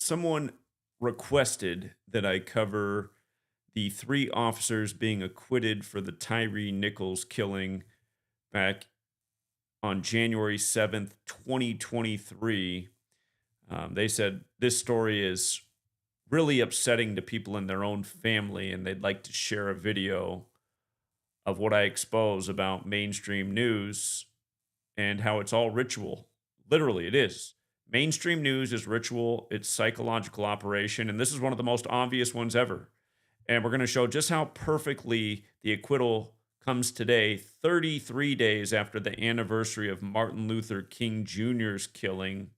someone requested that I cover the three officers being acquitted for the Tyre Nichols killing back on January 7th, 2023. They said this story is really upsetting to people in their own family, and they'd like to share a video of what I expose about mainstream news and how it's all ritual. Literally, it is. Mainstream news is ritual, it's psychological operation, and this is one of the most obvious ones ever. And we're going to show just how perfectly the acquittal comes today, 33 days after the anniversary of Martin Luther King Jr.'s killing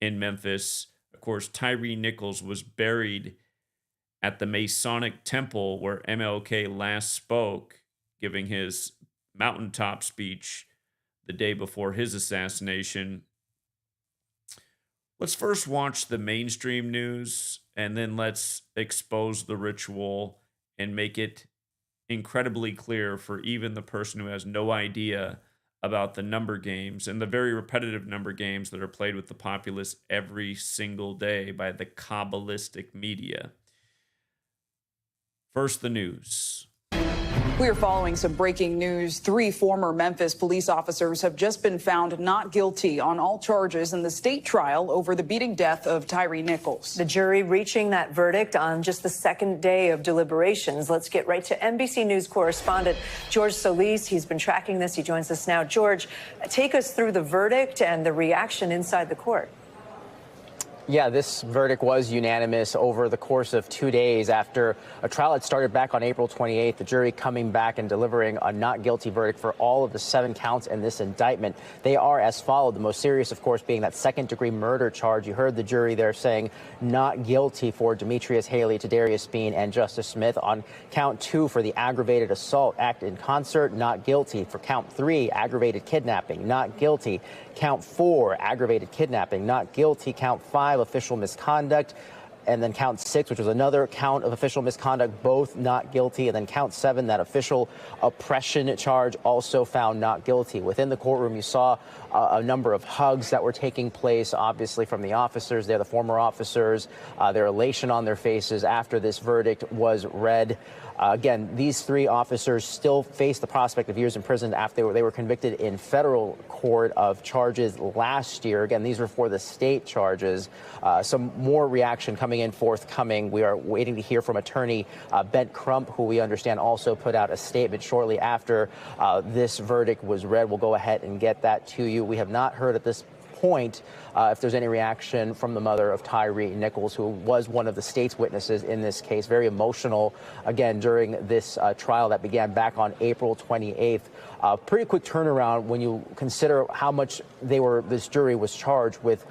in Memphis. Of course, Tyre Nichols was buried at the Masonic temple where MLK last spoke, giving his mountaintop speech the day before his assassination. Let's first watch the mainstream news, and then let's expose the ritual and make it incredibly clear for even the person who has no idea about the number games and the very repetitive number games that are played with the populace every single day by the Kabbalistic media. First, the news. We are following some breaking news. 3 former Memphis police officers have just been found not guilty on all charges in the state trial over the beating death of Tyre Nichols. The jury reaching that verdict on just the second day of deliberations. Let's get right to NBC News correspondent George Solis. He's been tracking this. He joins us now. George, take us through the verdict and the reaction inside the court. Yeah, this verdict was unanimous over the course of 2 days after a trial had started back on April 28th. The jury coming back and delivering a not guilty verdict for all of the 7 counts in this indictment. They are as followed. The most serious, of course, being that second-degree murder charge. You heard the jury there saying not guilty for Demetrius Haley, Tadarius Bean, and Justice Smith. On count 2 for the aggravated assault act in concert, not guilty. For count 3, aggravated kidnapping, not guilty. Count 4, aggravated kidnapping, not guilty. Count 5, official misconduct. And then count 6, which was another count of official misconduct, both not guilty. And then count 7, that official oppression charge, also found not guilty. Within the courtroom, you saw a number of hugs that were taking place, obviously, from the officers. They're the former officers, their elation on their faces after this verdict was read. Again, these 3 officers still face the prospect of years in prison after they were convicted in federal court of charges last year. Again, these were for the state charges. Some more reaction coming in forthcoming. We are waiting to hear from attorney Bent Crump, who we understand also put out a statement shortly after this verdict was read. We'll go ahead and get that to you. We have not heard at this point if there's any reaction from the mother of Tyre Nichols, who was one of the state's witnesses in this case. Very emotional, again, during this trial that began back on April 28th. Pretty quick turnaround when you consider how much this jury was charged with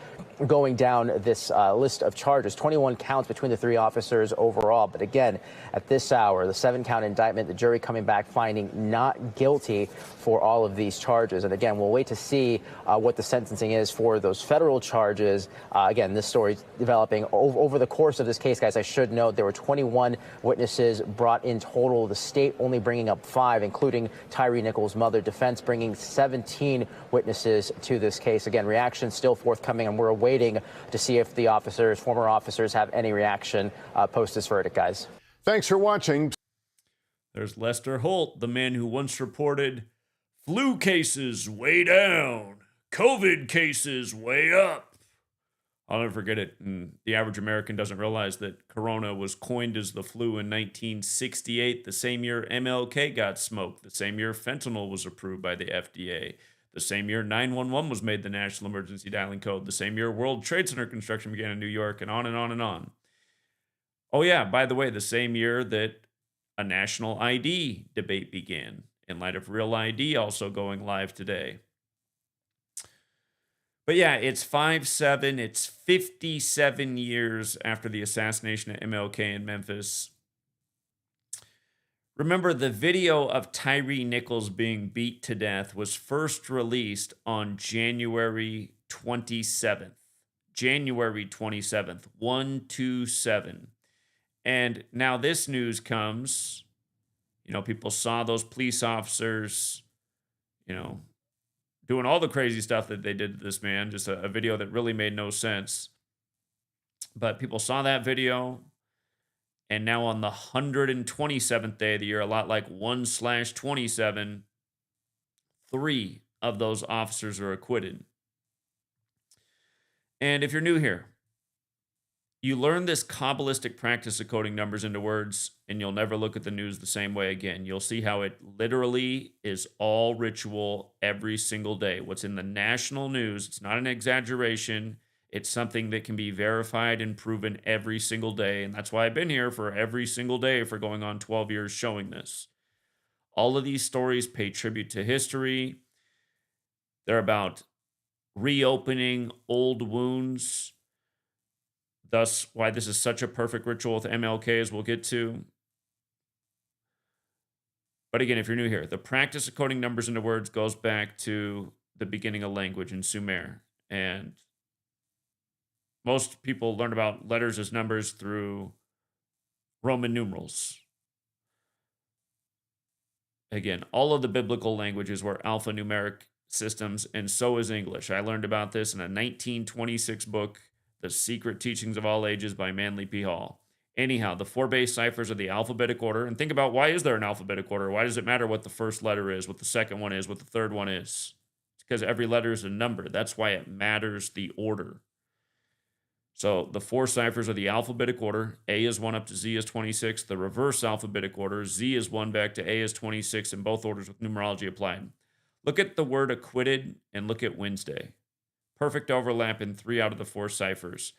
going down this list of charges. 21 counts between the 3 officers overall. But again, at this hour, the 7-count indictment, the jury coming back finding not guilty for all of these charges. And again, we'll wait to see what the sentencing is for those federal charges. Again, this story developing over the course of this case, guys. I should note there were 21 witnesses brought in total. The state only bringing up 5, including Tyre Nichols' mother. Defense bringing 17 witnesses to this case. Again, reaction still forthcoming, and we're waiting to see if the former officers, have any reaction post this verdict, guys. Thanks for watching. There's Lester Holt, the man who once reported flu cases way down, COVID cases way up. I'll never forget it. And the average American doesn't realize that corona was coined as the flu in 1968, the same year MLK got smoked, the same year fentanyl was approved by the FDA. The same year 911 was made the national emergency dialing code. The same year World Trade Center construction began in New York, and on and on and on. Oh yeah, by the way, the same year that a national ID debate began, in light of Real ID also going live today. But yeah, it's 5/7. It's 57 years after the assassination of MLK in Memphis. Remember, the video of Tyre Nichols being beat to death was first released on January 27th. January 27th, 127. And now this news comes, people saw those police officers, doing all the crazy stuff that they did to this man, just a video that really made no sense. But people saw that video, and now on the 127th day of the year, a lot like 1/27, 3 of those officers are acquitted. And if you're new here, you learn this Kabbalistic practice of coding numbers into words, and you'll never look at the news the same way again. You'll see how it literally is all ritual every single day. What's in the national news, it's not an exaggeration. It's something that can be verified and proven every single day. And that's why I've been here for every single day for going on 12 years showing this. All of these stories pay tribute to history. They're about reopening old wounds. Thus, why this is such a perfect ritual with MLK, as we'll get to. But again, if you're new here, the practice of coding numbers into words goes back to the beginning of language in Sumer. And most people learn about letters as numbers through Roman numerals. Again, all of the biblical languages were alphanumeric systems, and so is English. I learned about this in a 1926 book, The Secret Teachings of All Ages by Manly P. Hall. Anyhow, the 4 base ciphers are the alphabetic order. And think about, why is there an alphabetic order? Why does it matter what the first letter is, what the second one is, what the third one is? It's because every letter is a number. That's why it matters the order. So the 4 ciphers are the alphabetic order. A is 1 up to Z is 26. The reverse alphabetic order, Z is 1 back to A is 26, in both orders with numerology applied. Look at the word acquitted and look at Wednesday. Perfect overlap in 3 out of the 4 ciphers.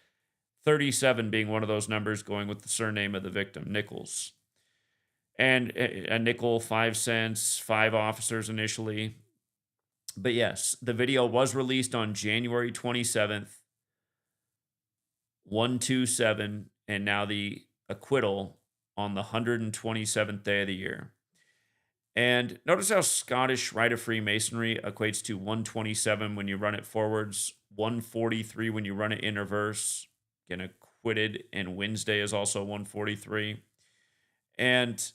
37 being one of those numbers, going with the surname of the victim, Nichols. And a nickel, 5 cents, 5 officers initially. But yes, the video was released on January 27th, 127, and now the acquittal on the 127th day of the year. And notice how Scottish Rite of Freemasonry equates to 127 when you run it forwards, 143 when you run it in reverse. Again, acquitted, and Wednesday is also 143. And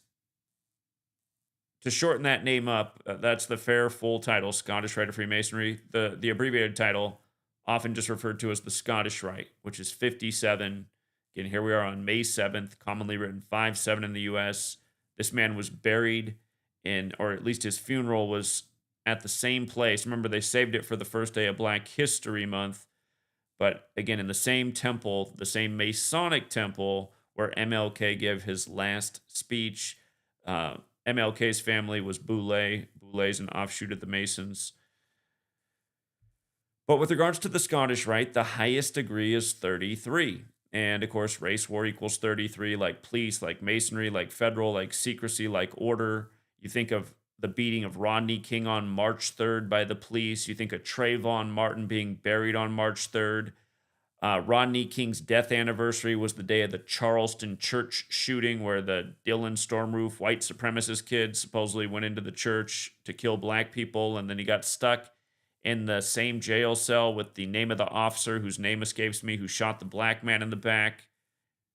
to shorten that name up, that's the fair full title, Scottish Rite of Freemasonry. The abbreviated title, often just referred to as the Scottish Rite, which is 57. Again, here we are on May 7th, commonly written 5-7 in the U.S. This man was buried in, or at least his funeral was at the same place. Remember, they saved it for the first day of Black History Month. But again, in the same temple, the same Masonic temple where MLK gave his last speech. MLK's family was Boulay. Boulay's an offshoot of the Masons. But with regards to the Scottish Rite, the highest degree is 33. And of course, race war equals 33, like police, like masonry, like federal, like secrecy, like order. You think of the beating of Rodney King on March 3rd by the police. You think of Trayvon Martin being buried on March 3rd. Rodney King's death anniversary was the day of the Charleston church shooting, where the Dylan Stormroof white supremacist kid supposedly went into the church to kill black people, and then he got stuck in the same jail cell with the name of the officer, whose name escapes me, who shot the black man in the back.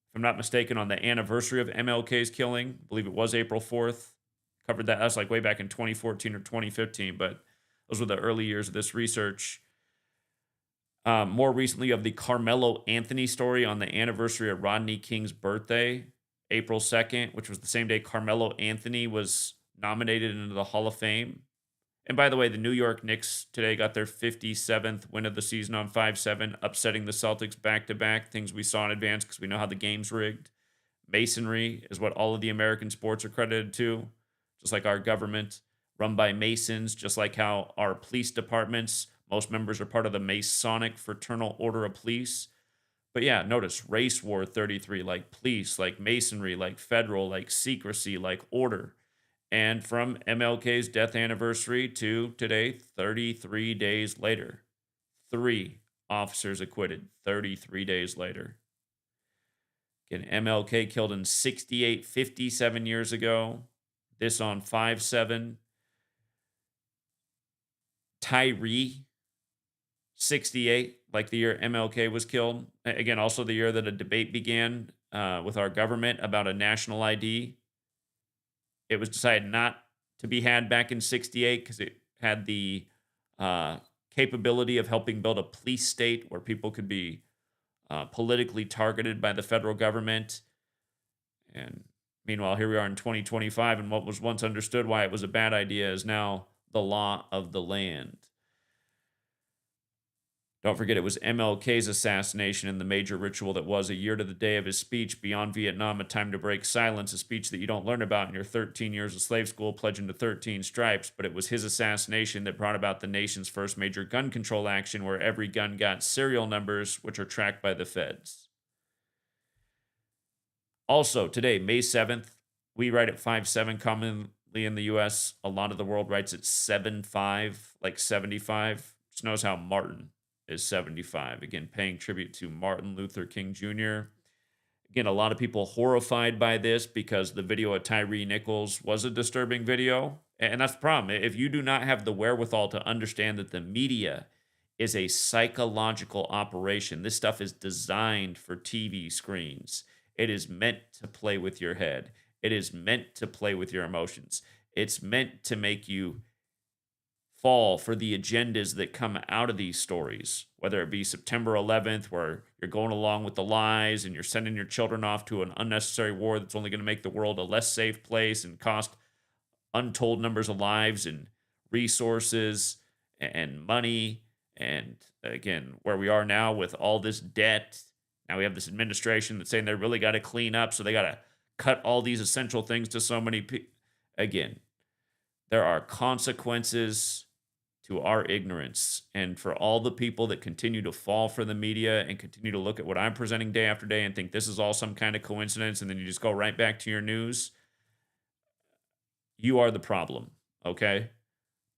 If I'm not mistaken, on the anniversary of MLK's killing, I believe it was April 4th. Covered that. That's like way back in 2014 or 2015, but those were the early years of this research. More recently, of the Carmelo Anthony story on the anniversary of Rodney King's birthday, April 2nd, which was the same day Carmelo Anthony was nominated into the Hall of Fame. And by the way, the New York Knicks today got their 57th win of the season on 5-7, upsetting the Celtics back-to-back, things we saw in advance because we know how the game's rigged. Masonry is what all of the American sports are credited to, just like our government, run by Masons, just like how our police departments, most members are part of the Masonic Fraternal Order of Police. But yeah, notice race war 33, like police, like masonry, like federal, like secrecy, like order. And from MLK's death anniversary to today, 33 days later, 3 officers acquitted 33 days later. Again, MLK killed in 68, 57 years ago. This on 5-7. Tyre, 68, like the year MLK was killed. Again, also the year that a debate began with our government about a national ID. It was decided not to be had back in 68 because it had the capability of helping build a police state where people could be politically targeted by the federal government. And meanwhile, here we are in 2025, and what was once understood why it was a bad idea is now the law of the land. Don't forget, it was MLK's assassination and the major ritual that was a year to the day of his speech, Beyond Vietnam, A Time to Break Silence, a speech that you don't learn about in your 13 years of slave school, pledging to 13 stripes. But it was his assassination that brought about the nation's first major gun control action, where every gun got serial numbers, which are tracked by the feds. Also, today, May 7th, we write at 5-7 commonly in the U.S. A lot of the world writes at 7-5, like 75. Just knows how Martin is 75. Again, paying tribute to Martin Luther King Jr. Again, a lot of people horrified by this because the video of Tyre Nichols was a disturbing video. And that's the problem. If you do not have the wherewithal to understand that the media is a psychological operation, this stuff is designed for TV screens. It is meant to play with your head. It is meant to play with your emotions. It's meant to make you fall for the agendas that come out of these stories, whether it be September 11th, where you're going along with the lies and you're sending your children off to an unnecessary war that's only going to make the world a less safe place and cost untold numbers of lives and resources and money. And again, where we are now with all this debt, now we have this administration that's saying they really got to clean up, so they got to cut all these essential things to so many people. Again, there are consequences to our ignorance. And for all the people that continue to fall for the media and continue to look at what I'm presenting day after day and think this is all some kind of coincidence, and then you just go right back to your news, you are the problem, okay?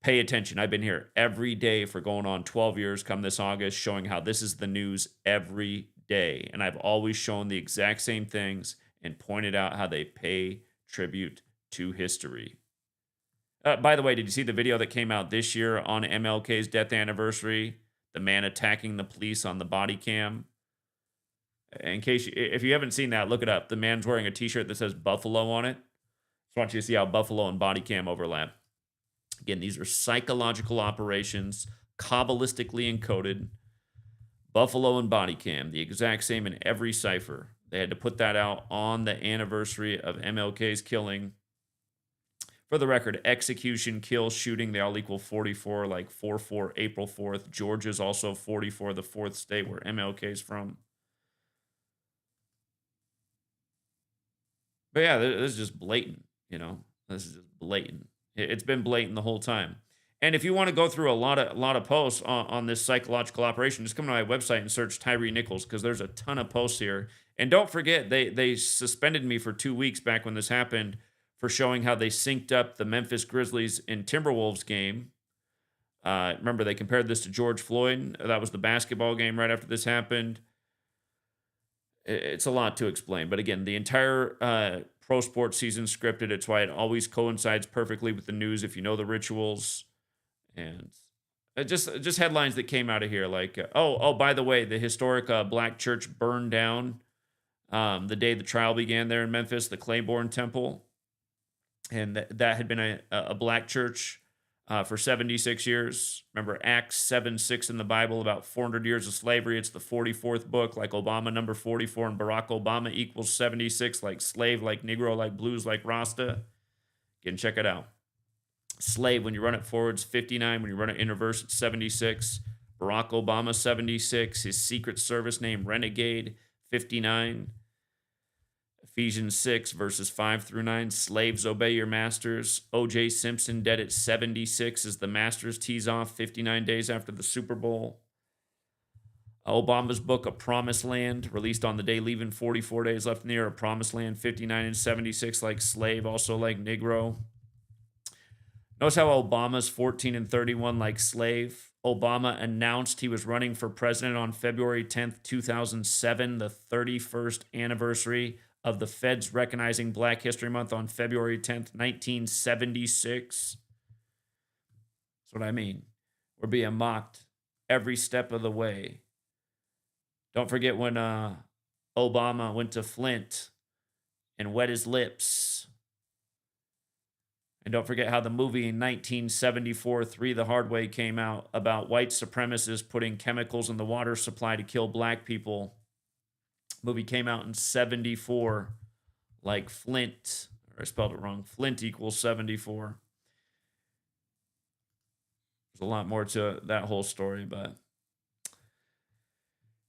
Pay attention. I've been here every day for going on 12 years come this August, showing how this is the news every day. And I've always shown the exact same things and pointed out how they pay tribute to history. By the way, did you see the video that came out this year on MLK's death anniversary? The man attacking the police on the body cam. In case if you haven't seen that, look it up. The man's wearing a t-shirt that says Buffalo on it. Just want you to see how Buffalo and body cam overlap. Again, these are psychological operations, Kabbalistically encoded. Buffalo and body cam, the exact same in every cipher. They had to put that out on the anniversary of MLK's killing. For the record, execution, kill, shooting, they all equal 44, like 4-4, April 4th. Georgia's also 44, the fourth state where MLK's from. But yeah, this is just blatant, you know. This is just blatant. It's been blatant the whole time. And if you want to go through a lot of posts on this psychological operation, just come to my website and search Tyre Nichols, because there's a ton of posts here. And don't forget, they suspended me for 2 weeks back when this happened for showing how they synced up the Memphis Grizzlies and Timberwolves game. Remember, they compared this to George Floyd. That was the basketball game right after this happened. It's a lot to explain. But again, the entire pro sports season scripted. It's why it always coincides perfectly with the news if you know the rituals. And just headlines that came out of here, like, oh, by the way, the historic black church burned down the day the trial began there in Memphis, the Claiborne Temple. And that had been a black church for 76 years. Remember Acts 7:6 in the Bible, about 400 years of slavery. It's the 44th book, like Obama number 44, and Barack Obama equals 76, like slave, like Negro, like blues, like Rasta. Again, check it out. Slave, when you run it forwards, 59. When you run it in reverse, it's 76. Barack Obama, 76. His Secret Service name, Renegade, 59. Ephesians 6, verses 5 through 9. Slaves, obey your masters. O.J. Simpson, dead at 76, as the Masters tees off 59 days after the Super Bowl. Obama's book, A Promised Land, released on the day leaving, 44 days left in the year. A Promised Land, 59 and 76, like slave, also like Negro. Notice how Obama's 14 and 31, like slave. Obama announced he was running for president on February 10th, 2007, the 31st anniversary of the feds recognizing Black History Month on February 10th, 1976. That's what I mean. We're being mocked every step of the way. Don't forget when Obama went to Flint and wet his lips. And don't forget how the movie in 1974, 3 the Hard Way, came out about white supremacists putting chemicals in the water supply to kill black people. Movie came out in 74, like Flint, or I spelled it wrong. Flint equals 74. There's a lot more to that whole story, but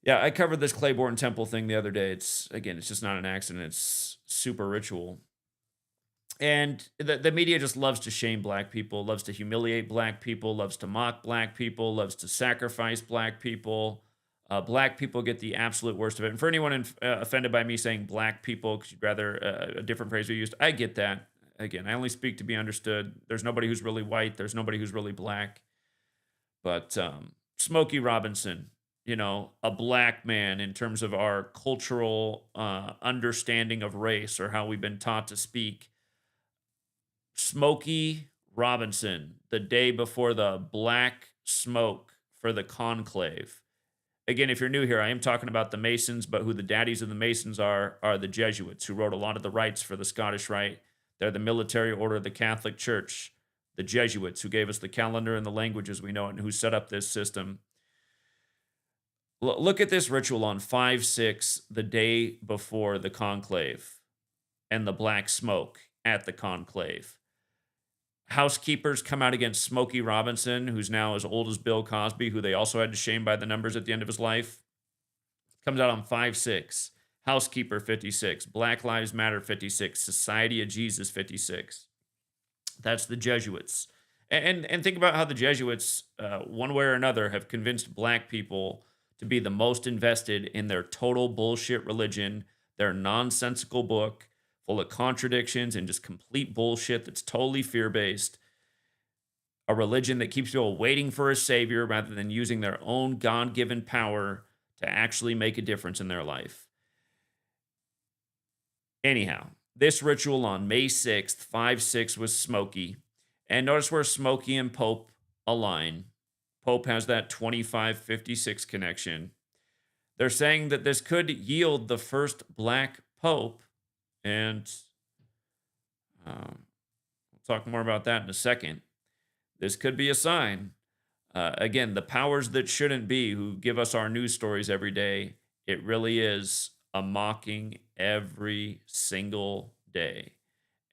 yeah, I covered this Claiborne Temple thing the other day. It's just not an accident. It's super ritual. And the media just loves to shame black people, loves to humiliate black people, loves to mock black people, loves to sacrifice black people. Black people get the absolute worst of it. And for anyone offended by me saying black people, because you'd rather a different phrase be used, I get that. Again, I only speak to be understood. There's nobody who's really white. There's nobody who's really black. But Smokey Robinson, a black man in terms of our cultural understanding of race or how we've been taught to speak. Smokey Robinson, the day before the black smoke for the Conclave. Again, if you're new here, I am talking about the Masons, but who the daddies of the Masons are the Jesuits, who wrote a lot of the rites for the Scottish Rite. They're the military order of the Catholic Church. The Jesuits, who gave us the calendar and the languages we know it, and who set up this system. Look at this ritual on 5/6, the day before the conclave, and the black smoke at the conclave. Housekeepers come out against Smokey Robinson, who's now as old as Bill Cosby, who they also had to shame by the numbers at the end of his life. Comes out on 5/6. Housekeeper 56. Black Lives Matter 56. Society of Jesus 56. That's the Jesuits. And think about how the Jesuits, one way or another, have convinced black people to be the most invested in their total bullshit religion, their nonsensical book, full of contradictions and just complete bullshit that's totally fear-based. A religion that keeps people waiting for a savior rather than using their own God-given power to actually make a difference in their life. Anyhow, this ritual on May 6th, 5/6, was Smokey. And notice where Smokey and Pope align. Pope has that 2556 connection. They're saying that this could yield the first black pope. And we'll talk more about that in a second. This could be a sign. Again, the powers that shouldn't be, who give us our news stories every day, it really is a mocking every single day.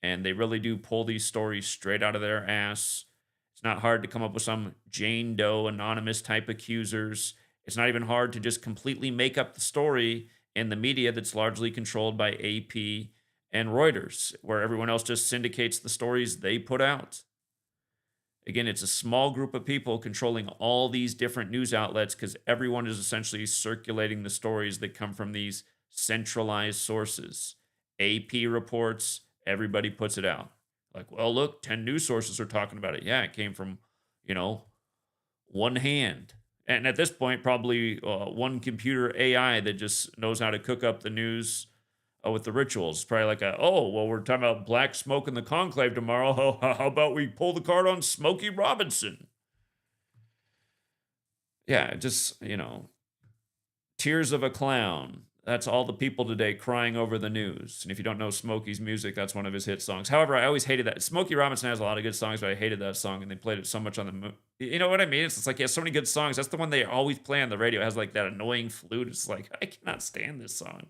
And they really do pull these stories straight out of their ass. It's not hard to come up with some Jane Doe anonymous type accusers. It's not even hard to just completely make up the story in the media that's largely controlled by AP and Reuters, where everyone else just syndicates the stories they put out. Again, it's a small group of people controlling all these different news outlets because everyone is essentially circulating the stories that come from these centralized sources. AP reports, everybody puts it out. Like, well, look, 10 news sources are talking about it. Yeah, it came from, one hand. And at this point, probably one computer AI that just knows how to cook up the news with the rituals. It's probably like we're talking about black smoke in the conclave tomorrow. How about we pull the card on Smokey Robinson? Yeah, just, tears of a clown. That's all the people today crying over the news. And if you don't know Smokey's music, that's one of his hit songs. However, I always hated that. Smokey Robinson has a lot of good songs, but I hated that song, and they played it so much on the You know what I mean? It's like he has so many good songs. That's the one they always play on the radio. It has like that annoying flute. It's like, I cannot stand this song.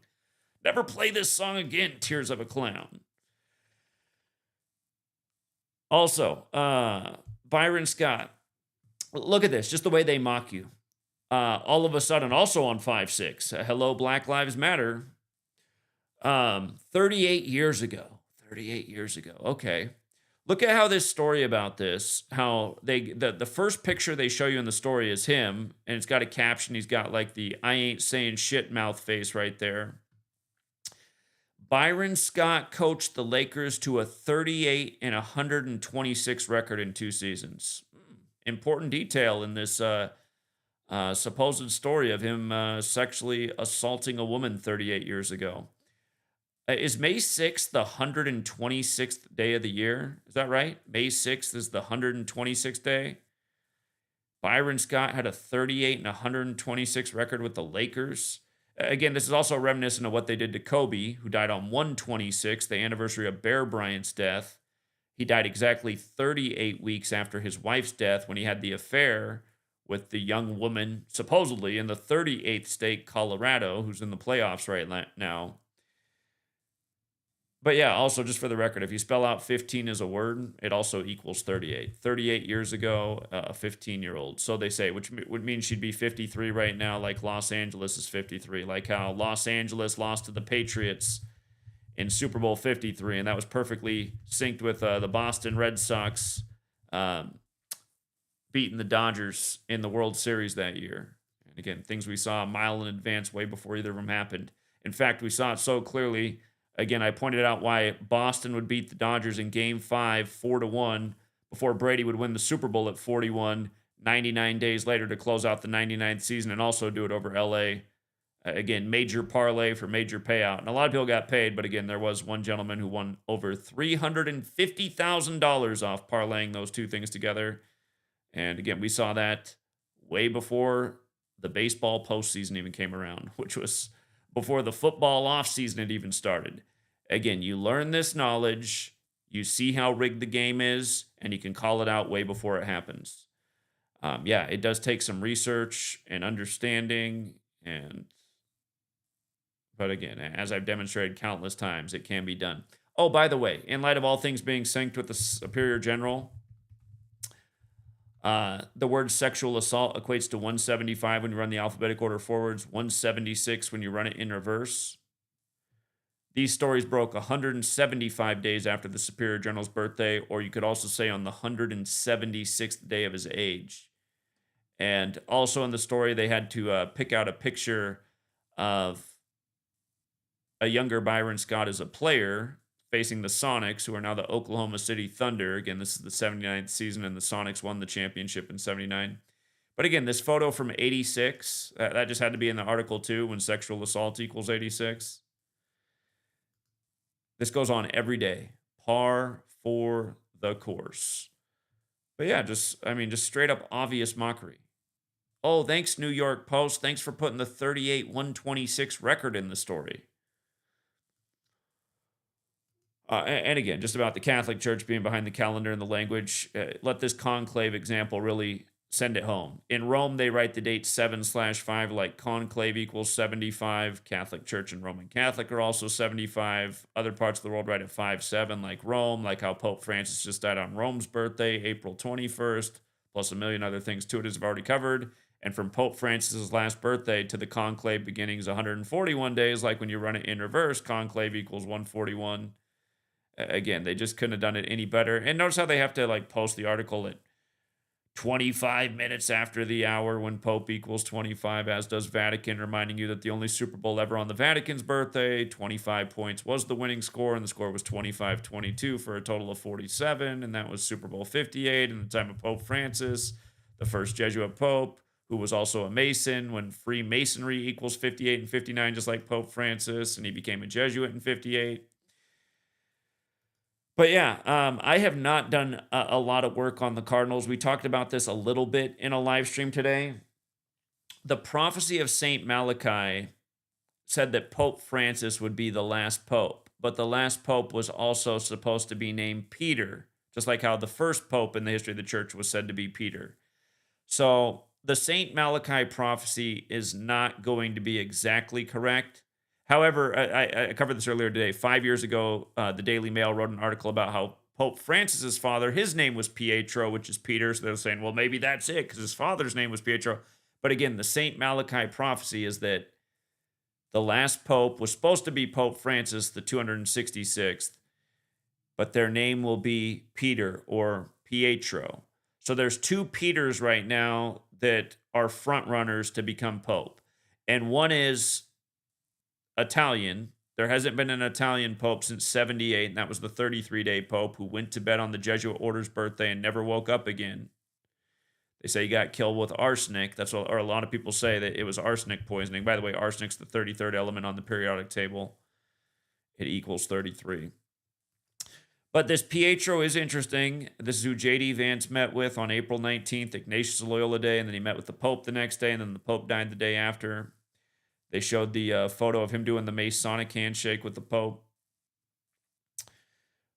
Never play this song again, Tears of a Clown. Also, Byron Scott. Look at this, just the way they mock you. All of a sudden, also on 5/6, hello, Black Lives Matter. 38 years ago. 38 years ago. Okay. Look at how this story about this, how the first picture they show you in the story is him, and it's got a caption. He's got like the I ain't saying shit mouth face right there. Byron Scott coached the Lakers to a 38 and 126 record in 2 seasons. Important detail in this supposed story of him sexually assaulting a woman 38 years ago. Is May 6th the 126th day of the year? Is that right? May 6th is the 126th day. Byron Scott had a 38 and 126 record with the Lakers. Again, this is also reminiscent of what they did to Kobe, who died on 1/26, the anniversary of Bear Bryant's death. He died exactly 38 weeks after his wife's death when he had the affair with the young woman supposedly in the 38th state, Colorado, who's in the playoffs now. But yeah, also just for the record, if you spell out 15 as a word, it also equals 38. 38 years ago, a 15-year-old. So they say, which would mean she'd be 53 right now, like Los Angeles is 53, like how Los Angeles lost to the Patriots in Super Bowl 53, and that was perfectly synced with the Boston Red Sox beating the Dodgers in the World Series that year. And again, things we saw a mile in advance way before either of them happened. In fact, we saw it so clearly. Again, I pointed out why Boston would beat the Dodgers in Game 5, 4-1, before Brady would win the Super Bowl at 41, 99 days later to close out the 99th season and also do it over L.A. Again, major parlay for major payout. And a lot of people got paid, but again, there was one gentleman who won over $350,000 off parlaying those two things together. And again, we saw that way before the baseball postseason even came around, which was before the football offseason had even started. Again, you learn this knowledge, you see how rigged the game is, and you can call it out way before it happens. Yeah, it does take some research and understanding, but again, as I've demonstrated countless times, it can be done. Oh, by the way, in light of all things being synced with the Superior General, the word sexual assault equates to 175 when you run the alphabetic order forwards, 176 when you run it in reverse. These stories broke 175 days after the Superior General's birthday, or you could also say on the 176th day of his age. And also in the story, they had to pick out a picture of a younger Byron Scott as a player facing the Sonics, who are now the Oklahoma City Thunder. Again, this is the 79th season, and the Sonics won the championship in 79. But again, this photo from 86, that just had to be in the article too, when sexual assault equals 86. This goes on every day. Par for the course. But yeah, just straight up obvious mockery. Oh, thanks, New York Post. Thanks for putting the 38-126 record in the story. And again, just about the Catholic Church being behind the calendar and the language, let this conclave example really send it home. In Rome, they write the date 7/5 like conclave equals 75. Catholic Church and Roman Catholic are also 75. Other parts of the world write it 5/7 like Rome, like how Pope Francis just died on Rome's birthday, April 21st, plus a million other things to it as I've already covered. And from Pope Francis's last birthday to the conclave beginnings 141 days, like when you run it in reverse, conclave equals 141. Again, they just couldn't have done it any better. And notice how they have to post the article at 25 minutes after the hour when Pope equals 25, as does Vatican, reminding you that the only Super Bowl ever on the Vatican's birthday, 25 points was the winning score, and the score was 25-22 for a total of 47, and that was Super Bowl 58 in the time of Pope Francis, the first Jesuit Pope, who was also a Mason when Freemasonry equals 58 and 59, just like Pope Francis, and he became a Jesuit in 58. But yeah, I have not done a lot of work on the Cardinals. We talked about this a little bit in a live stream today. The prophecy of St. Malachi said that Pope Francis would be the last pope, but the last pope was also supposed to be named Peter, just like how the first pope in the history of the church was said to be Peter. So the St. Malachi prophecy is not going to be exactly correct. However, I covered this earlier today. 5 years ago, the Daily Mail wrote an article about how Pope Francis's father, his name was Pietro, which is Peter. So they're saying, well, maybe that's it because his father's name was Pietro. But again, the St. Malachi prophecy is that the last pope was supposed to be Pope Francis, the 266th, but their name will be Peter or Pietro. So there's two Peters right now that are front runners to become pope. And one is Italian. There hasn't been an Italian pope since 78, and that was the 33-day pope who went to bed on the Jesuit order's birthday and never woke up again. They say he got killed with arsenic. That's what, or a lot of people say that it was arsenic poisoning. By the way, arsenic's the 33rd element on the periodic table. It equals 33. But this Pietro is interesting. This is who J.D. Vance met with on April 19th, Ignatius Loyola Day, and then he met with the Pope the next day, and then the Pope died the day after. They showed the photo of him doing the Masonic handshake with the Pope.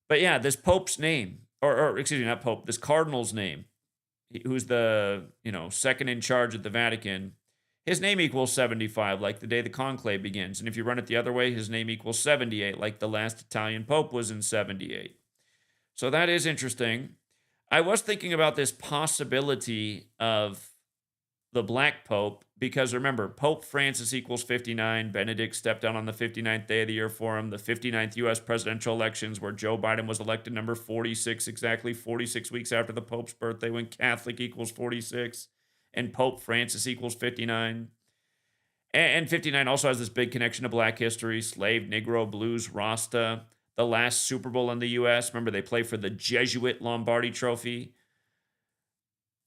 But yeah, this Pope's name, or excuse me, not Pope, this Cardinal's name, who's the, second in charge at the Vatican, his name equals 75, like the day the conclave begins. And if you run it the other way, his name equals 78, like the last Italian pope was in 78. So that is interesting. I was thinking about this possibility of the Black Pope, because remember, Pope Francis equals 59. Benedict stepped down on the 59th day of the year for him. The 59th U.S. presidential elections, where Joe Biden was elected number 46, exactly 46 weeks after the Pope's birthday, when Catholic equals 46 and Pope Francis equals 59. And 59 also has this big connection to Black history, slave, Negro, blues, Rasta. The last Super Bowl in the U.S., remember, they play for the Jesuit Lombardi Trophy,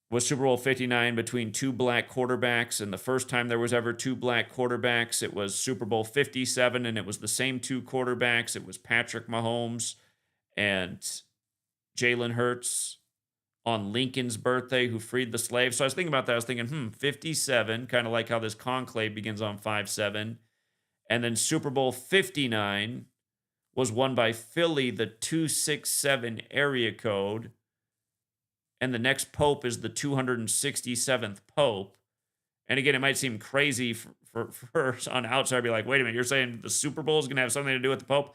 was Super Bowl 59 between two black quarterbacks. And the first time there was ever two black quarterbacks, it was Super Bowl 57, and it was the same two quarterbacks. It was Patrick Mahomes and Jalen Hurts on Lincoln's birthday, who freed the slaves. So I was thinking about that. I was thinking, 57, kind of like how this conclave begins on 5-7. And then Super Bowl 59 was won by Philly, the 267 area code. And the next pope is the 267th pope. And again, it might seem crazy for on outside, be like, wait a minute, you're saying the Super Bowl is going to have something to do with the pope?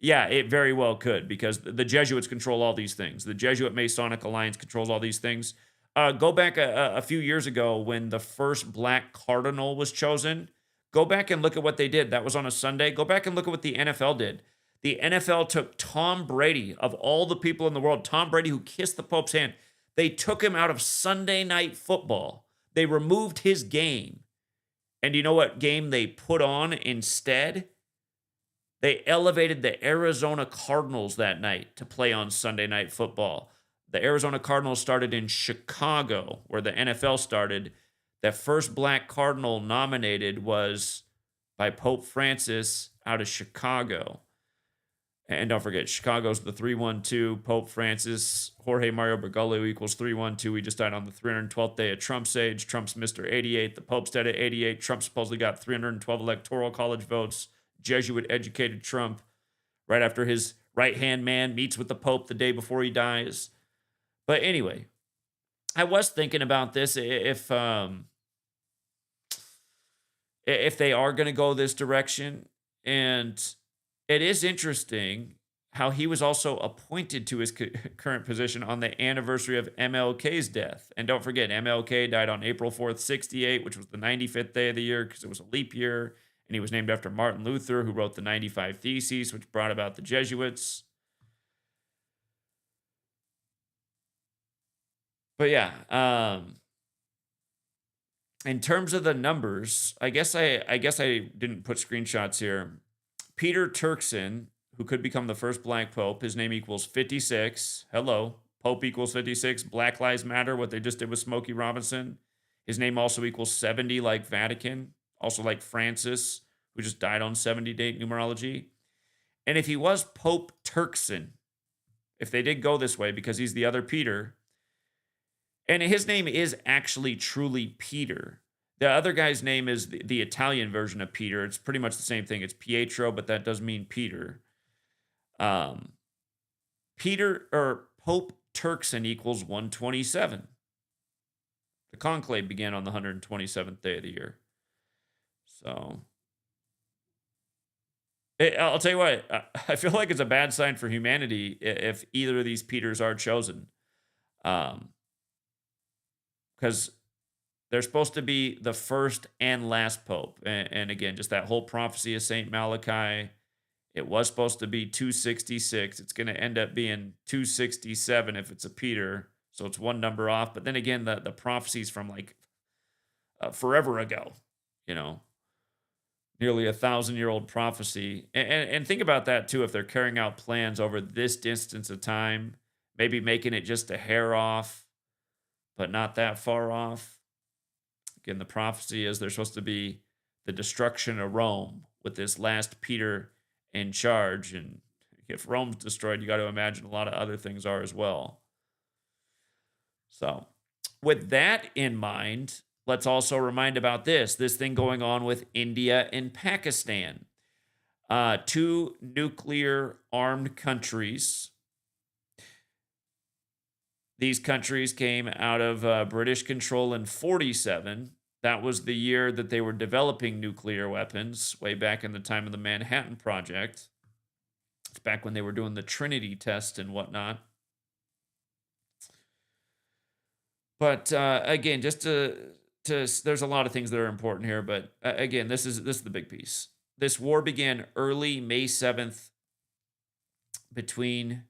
Yeah, it very well could, because the Jesuits control all these things. The Jesuit Masonic Alliance controls all these things. Go back a few years ago when the first black cardinal was chosen. Go back and look at what they did. That was on a Sunday. Go back and look at what the NFL did. The NFL took Tom Brady, of all the people in the world, Tom Brady, who kissed the Pope's hand, they took him out of Sunday Night Football. They removed his game. And you know what game they put on instead? They elevated the Arizona Cardinals that night to play on Sunday Night Football. The Arizona Cardinals started in Chicago, where the NFL started. The first black cardinal nominated was by Pope Francis out of Chicago. And don't forget, Chicago's the 312. Pope Francis, Jorge Mario Bergoglio equals 312. He just died on the 312th day of Trump's age. Trump's Mr. 88. The Pope's dead at 88. Trump supposedly got 312 electoral college votes. Jesuit-educated Trump, right after his right-hand man meets with the Pope the day before he dies. But anyway, I was thinking about this. If they are going to go this direction, and it is interesting how he was also appointed to his current position on the anniversary of MLK's death. And don't forget, MLK died on April 4th, 68, which was the 95th day of the year because it was a leap year. And he was named after Martin Luther, who wrote the 95 Theses, which brought about the Jesuits. But yeah, in terms of the numbers, I guess I didn't put screenshots here. Peter Turkson, who could become the first black pope, his name equals 56. Hello. Pope equals 56. Black Lives Matter, what they just did with Smokey Robinson. His name also equals 70, like Vatican. Also like Francis, who just died on 70 date numerology. And if he was Pope Turkson, if they did go this way, because he's the other Peter, and his name is actually truly Peter. The other guy's name is the Italian version of Peter. It's pretty much the same thing. It's Pietro, but that does mean Peter. Peter or Pope Turkson equals 127. The conclave began on the 127th day of the year. So I'll tell you what, I feel like it's a bad sign for humanity if either of these Peters are chosen. Because they're supposed to be the first and last pope. And again, just that whole prophecy of St. Malachi, it was supposed to be 266. It's going to end up being 267 if it's a Peter. So it's one number off. But then again, the prophecies from like forever ago, nearly 1,000-year-old prophecy. And think about that too, if they're carrying out plans over this distance of time, maybe making it just a hair off, but not that far off. Again, the prophecy is there's supposed to be the destruction of Rome with this last Peter in charge. And if Rome's destroyed, you got to imagine a lot of other things are as well. So with that in mind, let's also remind about this thing going on with India and Pakistan. Two nuclear armed countries. These countries came out of British control in 47. That was the year that they were developing nuclear weapons, way back in the time of the Manhattan Project. It's back when they were doing the Trinity test and whatnot. But again, just to there's a lot of things that are important here, but again, this is the big piece. This war began early May 7th between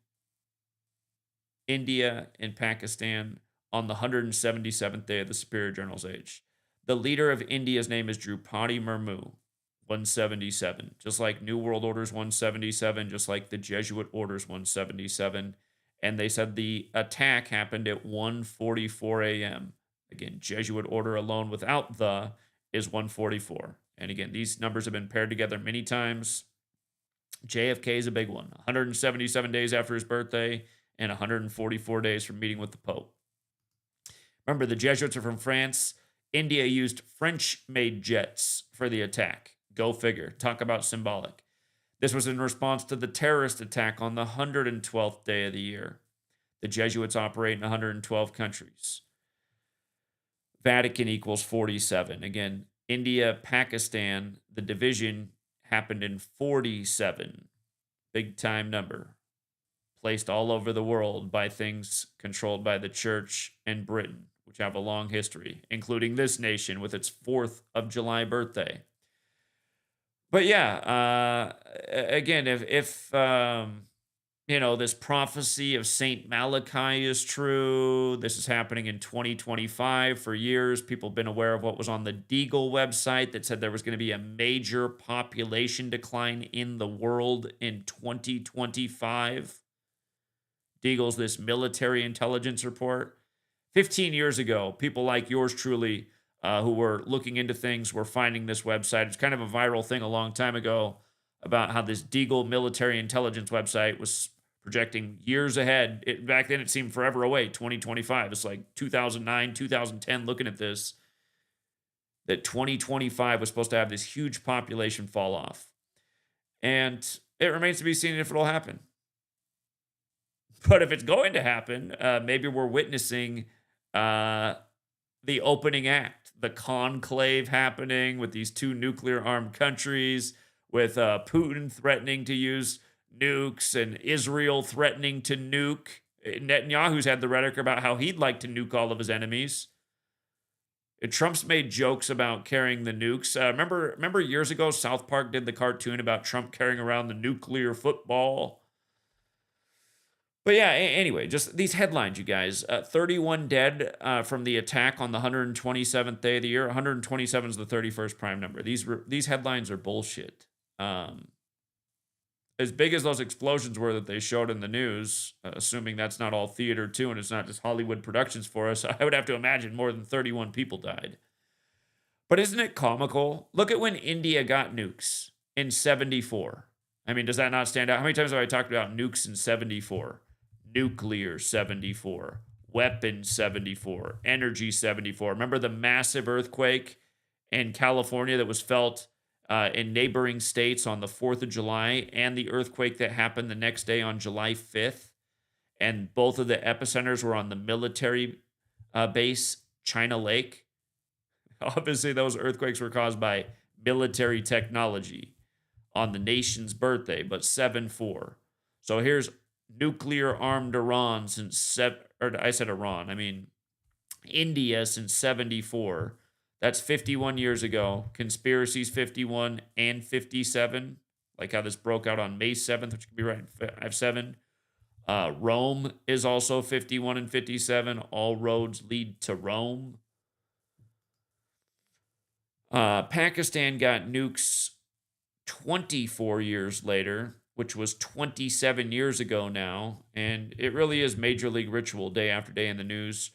India and Pakistan on the 177th day of the Superior Journal's age. The leader of India's name is Drupadi Murmu, 177, just like New World Order's 177, just like the Jesuit Order's 177. And they said the attack happened at 1:44 a.m. Again, Jesuit Order alone without the is 144. And again, these numbers have been paired together many times. JFK is a big one. 177 days after his birthday and 144 days from meeting with the Pope. Remember, the Jesuits are from France. India used French-made jets for the attack. Go figure. Talk about symbolic. This was in response to the terrorist attack on the 112th day of the year. The Jesuits operate in 112 countries. Vatican equals 47. Again, India, Pakistan, the division happened in 47. Big time number. Placed all over the world by things controlled by the church and Britain, which have a long history, including this nation with its 4th of July birthday. But yeah, again, if this prophecy of Saint Malachi is true, this is happening in 2025. For years, people have been aware of what was on the Deagle website that said there was going to be a major population decline in the world in 2025. Deagle's this military intelligence report. 15 years ago, people like yours truly who were looking into things were finding this website. It's kind of a viral thing a long time ago about how this Deagle military intelligence website was projecting years ahead. Back then, it seemed forever away, 2025. It's like 2009, 2010, looking at this, that 2025 was supposed to have this huge population fall off. And it remains to be seen if it'll happen. But if it's going to happen, maybe we're witnessing the opening act, the conclave happening with these two nuclear-armed countries, with Putin threatening to use nukes and Israel threatening to nuke. Netanyahu's had the rhetoric about how he'd like to nuke all of his enemies. Trump's made jokes about carrying the nukes. Remember years ago, South Park did the cartoon about Trump carrying around the nuclear football? But yeah, anyway, just these headlines, you guys. 31 dead from the attack on the 127th day of the year. 127 is the 31st prime number. These headlines are bullshit. As big as those explosions were that they showed in the news, assuming that's not all theater too, and it's not just Hollywood productions for us, I would have to imagine more than 31 people died. But isn't it comical? Look at when India got nukes in 74. I mean, does that not stand out? How many times have I talked about nukes in 74? Nuclear 74, weapons 74, energy 74. Remember the massive earthquake in California that was felt in neighboring states on the 4th of July, and the earthquake that happened the next day on July 5th? And both of the epicenters were on the military base, China Lake. Obviously, those earthquakes were caused by military technology on the nation's birthday, but 7-4. So here's nuclear-armed Iran since India since 74. That's 51 years ago. Conspiracies 51 and 57, like how this broke out on May 7th, which could be right. I have 7. Rome is also 51 and 57. All roads lead to Rome. Pakistan got nukes 24 years later, which was 27 years ago now, and it really is Major League Ritual day after day in the news.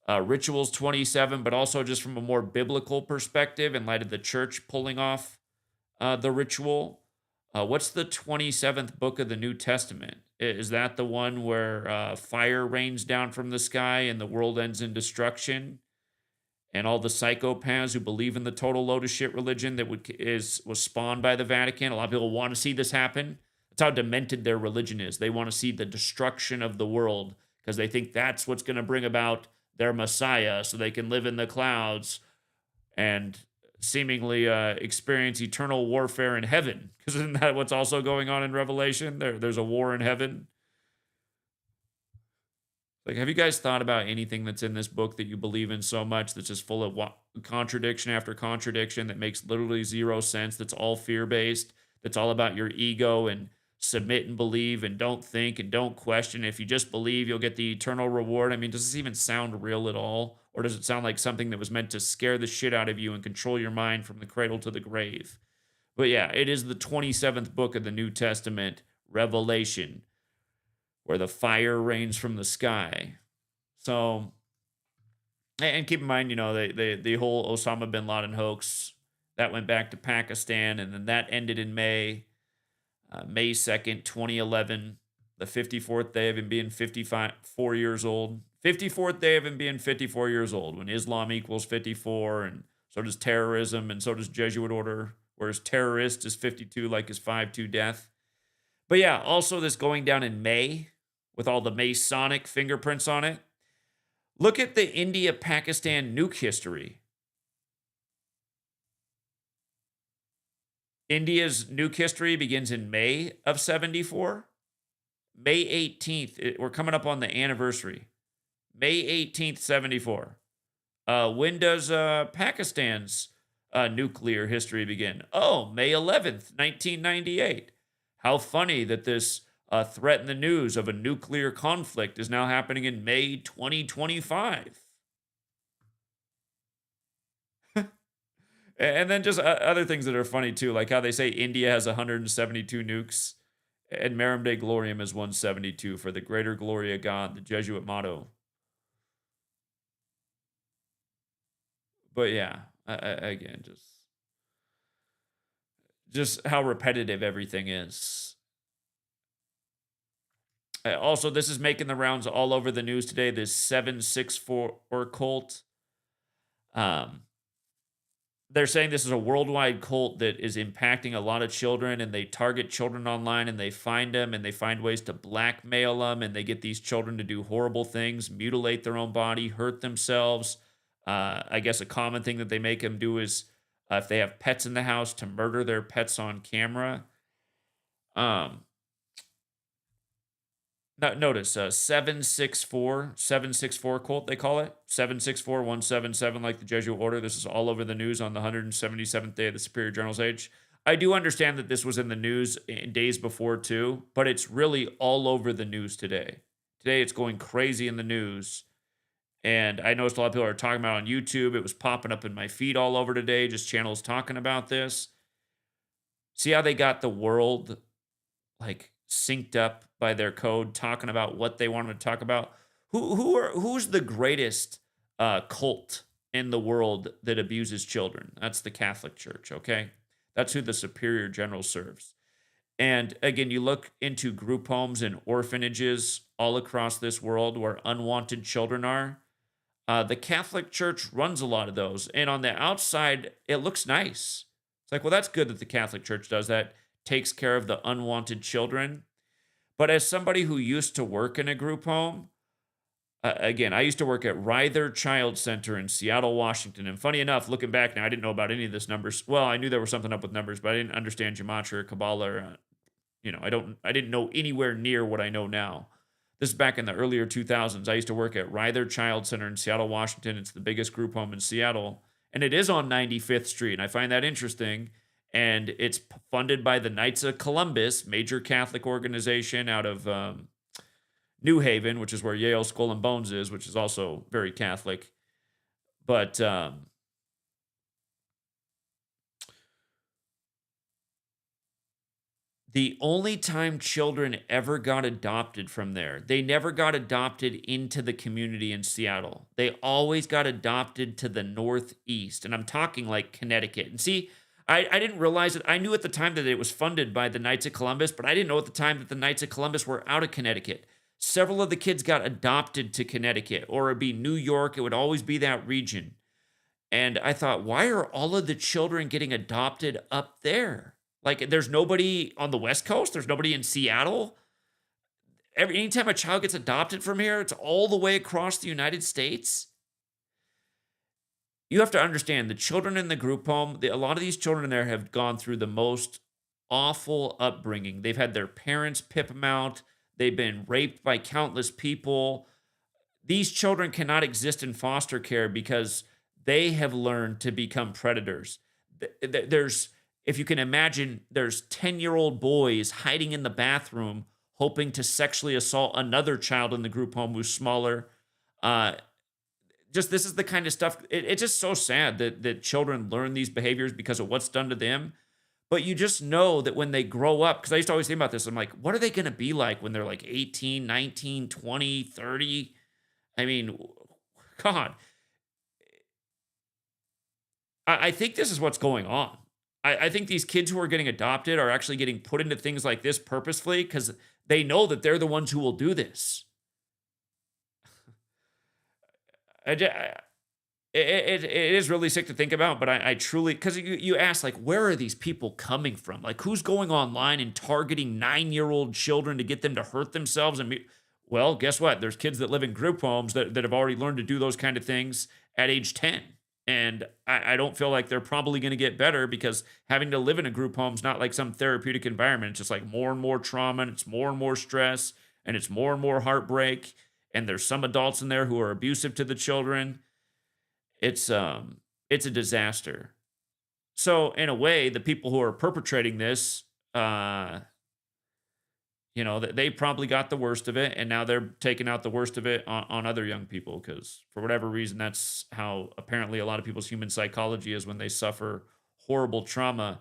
Rituals 27, but also just from a more biblical perspective in light of the church pulling off the ritual. What's the 27th book of the New Testament? Is that the one where fire rains down from the sky and the world ends in destruction? And all the psychopaths who believe in the total load of shit religion that was spawned by the Vatican. A lot of people want to see this happen. That's how demented their religion is. They want to see the destruction of the world because they think that's what's going to bring about their Messiah so they can live in the clouds and seemingly experience eternal warfare in heaven. Because isn't that what's also going on in Revelation? There's a war in heaven. Like, have you guys thought about anything that's in this book that you believe in so much that's just full of contradiction after contradiction that makes literally zero sense, that's all fear-based, that's all about your ego and submit and believe and don't think and don't question. If you just believe, you'll get the eternal reward. I mean, does this even sound real at all? Or does it sound like something that was meant to scare the shit out of you and control your mind from the cradle to the grave? But yeah, it is the 27th book of the New Testament, Revelation, where the fire rains from the sky. So, and keep in mind, the whole Osama bin Laden hoax, that went back to Pakistan, and then that ended in May 2nd, 2011, the 54th day of him being 54 years old. 54th day of him being 54 years old, when Islam equals 54, and so does terrorism, and so does Jesuit order, whereas terrorist is 52, like his 5-2 death. But yeah, also this going down in May, with all the Masonic fingerprints on it. Look at the India-Pakistan nuke history. India's nuke history begins in May of 74. May 18th, we're coming up on the anniversary. May 18th, 74. When does Pakistan's nuclear history begin? Oh, May 11th, 1998. How funny that this threat in the news of a nuclear conflict is now happening in May 2025. And then just other things that are funny too, like how they say India has 172 nukes and Marum Dei Gloriam is 172 for the greater glory of God, the Jesuit motto. But yeah, again, just how repetitive everything is. Also, this is making the rounds all over the news today, this 764 cult. They're saying this is a worldwide cult that is impacting a lot of children, and they target children online, and they find them, and they find ways to blackmail them, and they get these children to do horrible things, mutilate their own body, hurt themselves. I guess a common thing that they make them do is, if they have pets in the house, to murder their pets on camera. Notice 764 cult, they call it 764-177, like the Jesuit order. This is all over the news on the 177th day of the Superior General's Age. I do understand that this was in the news in days before too, but it's really all over the news today. Today it's going crazy in the news, and I noticed a lot of people are talking about it on YouTube. It was popping up in my feed all over today, just channels talking about this. See how they got the world like synced up by their code, talking about what they want them to talk about. Who's the greatest cult in the world that abuses children? That's the Catholic Church, okay? That's who the Superior General serves. And again, you look into group homes and orphanages all across this world where unwanted children are. The Catholic Church runs a lot of those. And on the outside, it looks nice. It's like, well, that's good that the Catholic Church does that, takes care of the unwanted children. But as somebody who used to work in a group home, again, I used to work at Ryther Child Center in Seattle, Washington. And funny enough, looking back now, I didn't know about any of this numbers. Well, I knew there was something up with numbers, but I didn't understand gematria or Kabbalah. Or, I didn't know anywhere near what I know now. This is back in the earlier 2000s. I used to work at Ryther Child Center in Seattle, Washington. It's the biggest group home in Seattle. And it is on 95th Street. And I find that interesting. And it's funded by the Knights of Columbus, major Catholic organization out of New Haven, which is where Yale Skull and Bones is, which is also very Catholic. But the only time children ever got adopted from there, they never got adopted into the community in Seattle. They always got adopted to the Northeast. And I'm talking like Connecticut. And see, I didn't realize it. I knew at the time that it was funded by the Knights of Columbus, but I didn't know at the time that the Knights of Columbus were out of Connecticut. Several of the kids got adopted to Connecticut, or it'd be New York. It would always be that region. And I thought, why are all of the children getting adopted up there? Like, there's nobody on the West Coast. There's nobody in Seattle. anytime a child gets adopted from here, it's all the way across the United States. You have to understand the children in the group home, a lot of these children in there have gone through the most awful upbringing. They've had their parents pip them out. They've been raped by countless people. These children cannot exist in foster care because they have learned to become predators. There's, if you can imagine, there's 10-year-old boys hiding in the bathroom hoping to sexually assault another child in the group home who's smaller. Just this is the kind of stuff. It's just so sad that children learn these behaviors because of what's done to them. But you just know that when they grow up, because I used to always think about this, I'm like, what are they going to be like when they're like 18, 19, 20, 30? I mean, God. I think this is what's going on. I think these kids who are getting adopted are actually getting put into things like this purposefully because they know that they're the ones who will do this. It is really sick to think about, but I truly, because you ask, like, where are these people coming from? Like, who's going online and targeting 9-year-old children to get them to hurt themselves? Well, guess what? There's kids that live in group homes that have already learned to do those kind of things at age 10. And I don't feel like they're probably going to get better because having to live in a group home is not like some therapeutic environment. It's just like more and more trauma, and it's more and more stress, and it's more and more heartbreak. And there's some adults in there who are abusive to the children. It's a disaster. So in a way, the people who are perpetrating this, they probably got the worst of it, and now they're taking out the worst of it on other young people because for whatever reason, that's how apparently a lot of people's human psychology is when they suffer horrible trauma.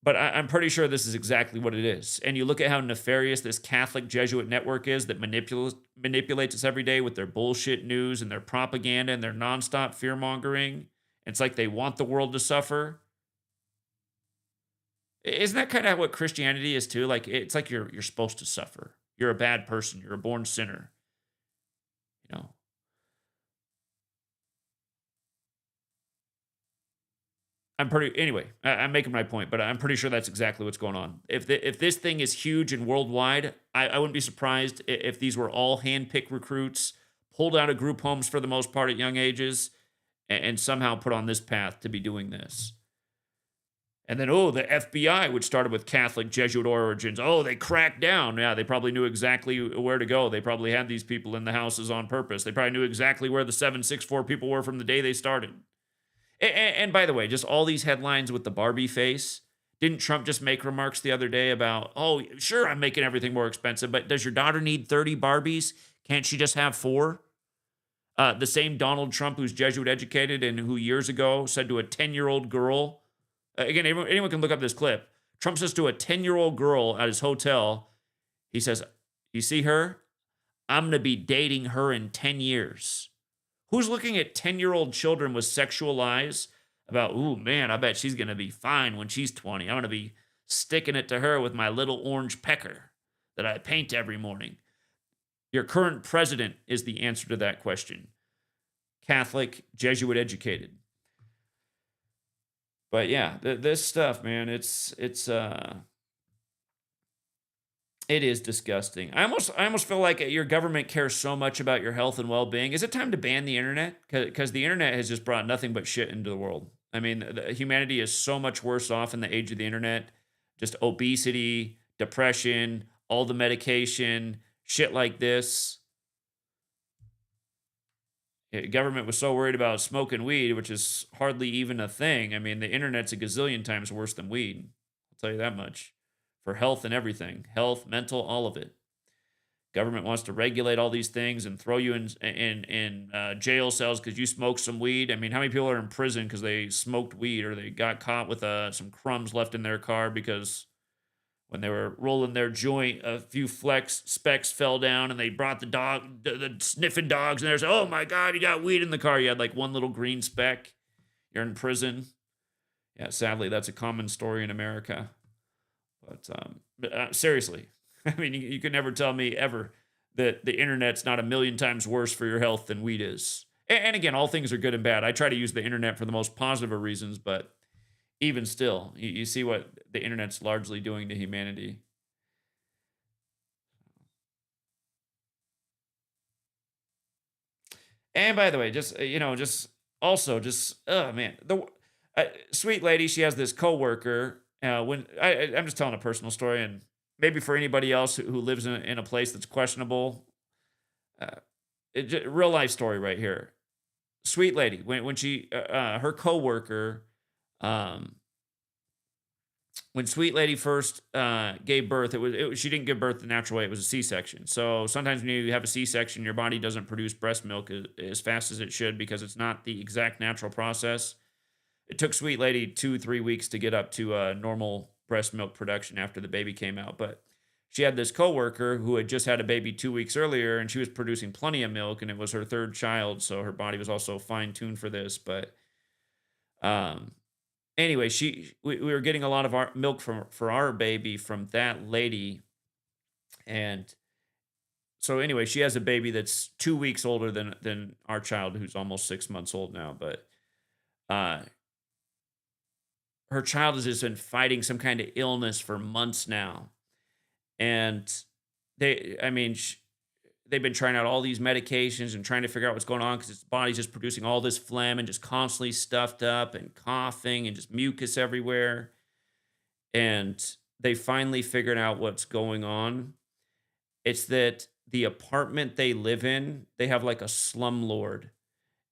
But I'm pretty sure this is exactly what it is. And you look at how nefarious this Catholic Jesuit network is that manipulates us every day with their bullshit news and their propaganda and their nonstop fear-mongering. It's like they want the world to suffer. Isn't that kind of what Christianity is too? Like, it's like you're supposed to suffer. You're a bad person. You're a born sinner. You know? Anyway, I'm making my point, but I'm pretty sure that's exactly what's going on. If this thing is huge and worldwide, I wouldn't be surprised if these were all hand-picked recruits, pulled out of group homes for the most part at young ages, and somehow put on this path to be doing this. And then, the FBI, which started with Catholic Jesuit origins, they cracked down. Yeah, they probably knew exactly where to go. They probably had these people in the houses on purpose. They probably knew exactly where the 764 people were from the day they started. And by the way, just all these headlines with the Barbie face. Didn't Trump just make remarks the other day about, sure, I'm making everything more expensive, but does your daughter need 30 Barbies? Can't she just have 4? The same Donald Trump who's Jesuit educated and who years ago said to a 10-year-old girl, again, anyone can look up this clip. Trump says to a 10-year-old girl at his hotel, he says, you see her? I'm going to be dating her in 10 years. Who's looking at 10-year-old children with sexual eyes about, man, I bet she's going to be fine when she's 20. I'm going to be sticking it to her with my little orange pecker that I paint every morning. Your current president is the answer to that question. Catholic, Jesuit educated. But yeah, this stuff, man, it is disgusting. I almost feel like your government cares so much about your health and well-being. Is it time to ban the internet? Because the internet has just brought nothing but shit into the world. I mean, humanity is so much worse off in the age of the internet. Just obesity, depression, all the medication, shit like this. Government was so worried about smoking weed, which is hardly even a thing. I mean, the internet's a gazillion times worse than weed. I'll tell you that much. For health and everything. Health, mental, all of it. Government wants to regulate all these things and throw you in jail cells because you smoked some weed. I mean, how many people are in prison because they smoked weed or they got caught with some crumbs left in their car because when they were rolling their joint, a few specks fell down and they brought the sniffing dogs and there's, oh my God, you got weed in the car. You had like one little green speck. You're in prison. Yeah, sadly, that's a common story in America. But seriously, I mean, you can never tell me ever that the internet's not a million times worse for your health than weed is. And again, all things are good and bad. I try to use the internet for the most positive of reasons, but even still, you see what the internet's largely doing to humanity. And by the way, just just also just oh man, the sweet lady. She has this coworker. I'm just telling a personal story, and maybe for anybody else who lives in a place that's questionable, uh, real life story right here. Sweet lady. When she her coworker, um, when Sweet Lady first gave birth, she didn't give birth the natural way. It was a C-section. So sometimes when you have a C-section, your body doesn't produce breast milk as fast as it should because it's not the exact natural process. It took Sweet Lady 2-3 weeks to get up to normal breast milk production after the baby came out. But she had this coworker who had just had a baby 2 weeks earlier, and she was producing plenty of milk, and it was her third child, so her body was also fine tuned for this. But um, anyway, we were getting a lot of our milk for our baby from that lady, and so anyway, she has a baby that's 2 weeks older than our child, who's almost 6 months old now. But uh, her child has just been fighting some kind of illness for months now, and I mean, they've been trying out all these medications and trying to figure out what's going on because its body's just producing all this phlegm and just constantly stuffed up and coughing and just mucus everywhere. And they finally figured out what's going on. It's that the apartment they live in, they have like a slumlord.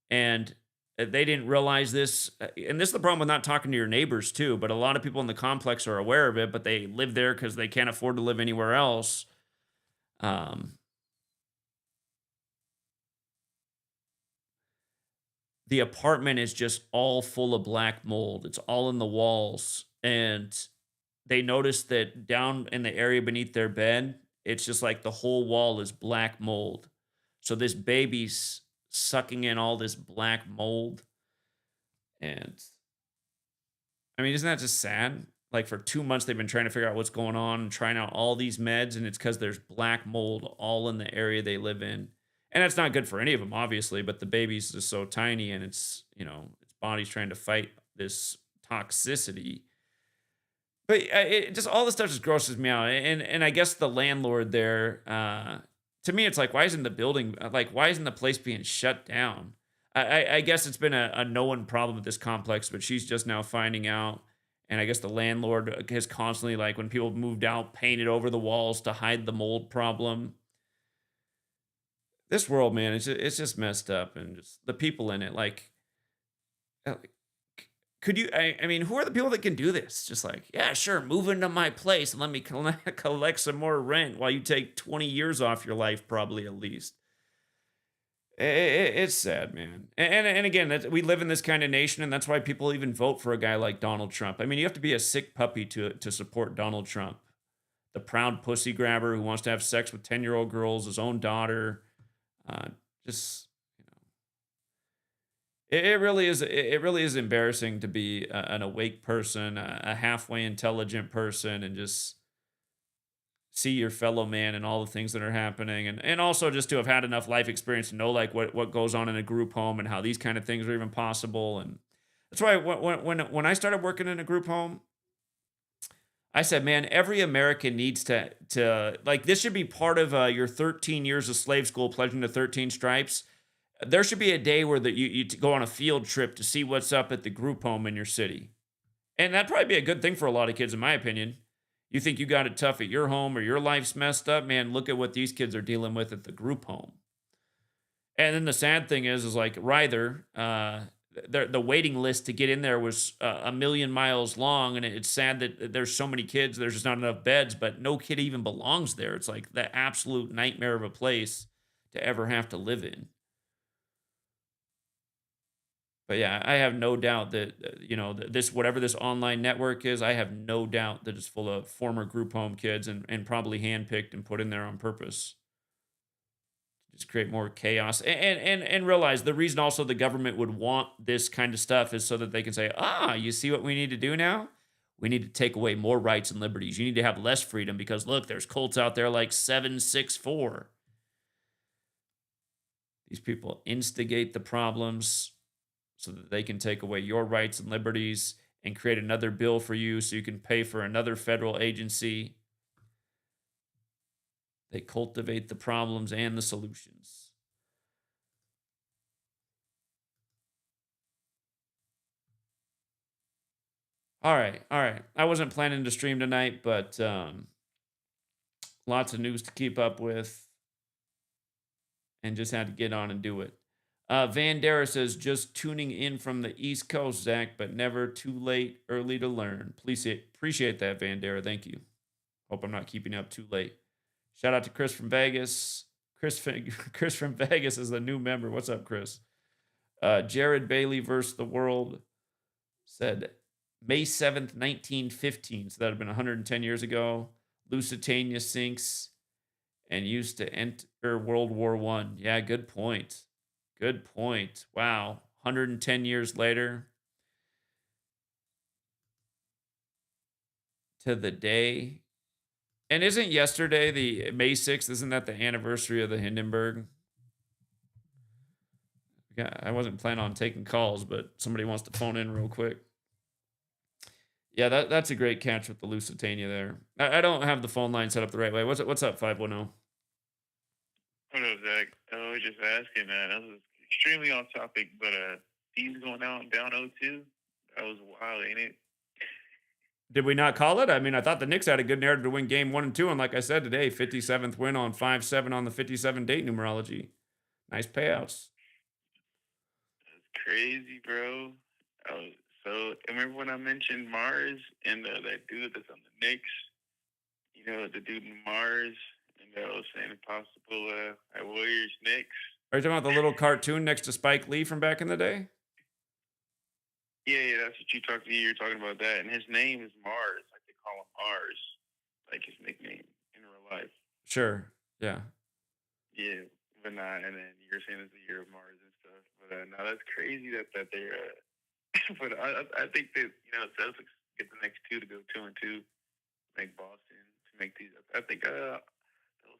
And they didn't realize this. And this is the problem with not talking to your neighbors, too. But a lot of people in the complex are aware of it, but they live there because they can't afford to live anywhere else. Um, the apartment is just all full of black mold. It's all in the walls. And they noticed that down in the area beneath their bed, it's just like the whole wall is black mold. So this baby's sucking in all this black mold. And I mean, isn't that just sad? Like for 2 months, they've been trying to figure out what's going on and trying out all these meds. And it's because there's black mold all in the area they live in. And that's not good for any of them, obviously, but the baby's just so tiny and its body's trying to fight this toxicity. But it just all this stuff just grosses me out. And I guess the landlord there, to me, it's like, why isn't the building, like, why isn't the place being shut down? I guess it's been a known problem with this complex, but she's just now finding out. And I guess the landlord has constantly, like, when people moved out, painted over the walls to hide the mold problem. This world, man, it's just messed up, and just the people in it. Like, could you? I mean, who are the people that can do this? Just like, yeah, sure, move into my place and let me collect some more rent while you take 20 years off your life, probably at least. It's sad, man. And again, we live in this kind of nation, and that's why people even vote for a guy like Donald Trump. I mean, you have to be a sick puppy to support Donald Trump, the proud pussy grabber who wants to have sex with 10-year-old girls, his own daughter. Uh, just it really is. It really is embarrassing to be an awake person, a halfway intelligent person, and just see your fellow man and all the things that are happening, and also just to have had enough life experience to know like what goes on in a group home and how these kind of things are even possible. And that's why when I started working in a group home, I said, man, every American needs to like this should be part of your 13 years of slave school, pledging to 13 stripes. There should be a day where you go on a field trip to see what's up at the group home in your city, and that'd probably be a good thing for a lot of kids, in my opinion. You think you got it tough at your home or your life's messed up, man? Look at what these kids are dealing with at the group home. And then the sad thing is like Ryther, the waiting list to get in there was a million miles long, and it's sad that there's so many kids. There's just not enough beds, but no kid even belongs there. It's like the absolute nightmare of a place to ever have to live in. But yeah, I have no doubt that this whatever this online network is, I have no doubt that it's full of former group home kids and probably handpicked and put in there on purpose. Just create more chaos and realize the reason also the government would want this kind of stuff is so that they can say, you see what we need to do now? We need to take away more rights and liberties. You need to have less freedom because look, there's cults out there like 764. These people instigate the problems so that they can take away your rights and liberties and create another bill for you so you can pay for another federal agency. They cultivate the problems and the solutions. All right, all right. I wasn't planning to stream tonight, but lots of news to keep up with, and just had to get on and do it. Van Dara says, just tuning in from the East Coast, Zach, but never too late, early to learn. Please appreciate that, Van Dara. Thank you. Hope I'm not keeping you up too late. Shout out to Chris from Vegas. Chris from Vegas is the new member. What's up, Chris? Jared Bailey versus the World said May 7th, 1915. So that would have been 110 years ago. Lusitania sinks and used to enter World War I. Yeah, good point. Good point. Wow. 110 years later to the day. And isn't yesterday the May 6th? Isn't that the anniversary of the Hindenburg? Yeah, I wasn't planning on taking calls, but somebody wants to phone in real quick. Yeah, that's a great catch with the Lusitania there. I don't have the phone line set up the right way. What's up, 510? Hello, Zach. I was just asking, man. That was extremely off topic, but teams going down 0-2. That was wild, ain't it? Did we not call it? I mean, I thought the Knicks had a good narrative to win game 1 and 2, and like I said today, 57th win on 5-7 on the 57 date numerology. Nice payouts. That's crazy, bro. So remember when I mentioned Mars and that dude that's on the Knicks? You know, the dude in Mars, and I was saying possible at Warriors Knicks. Are you talking about the little cartoon next to Spike Lee from back in the day? Yeah, that's what you're talking about that. And his name is Mars. Like they call him Mars. Like his nickname in real life. Sure. Yeah. Yeah. But and then you're saying it's the year of Mars and stuff. But now that's crazy that they're but I think that, you know, Celtics get the next 2 to go 2-2, make Boston to make these. I think the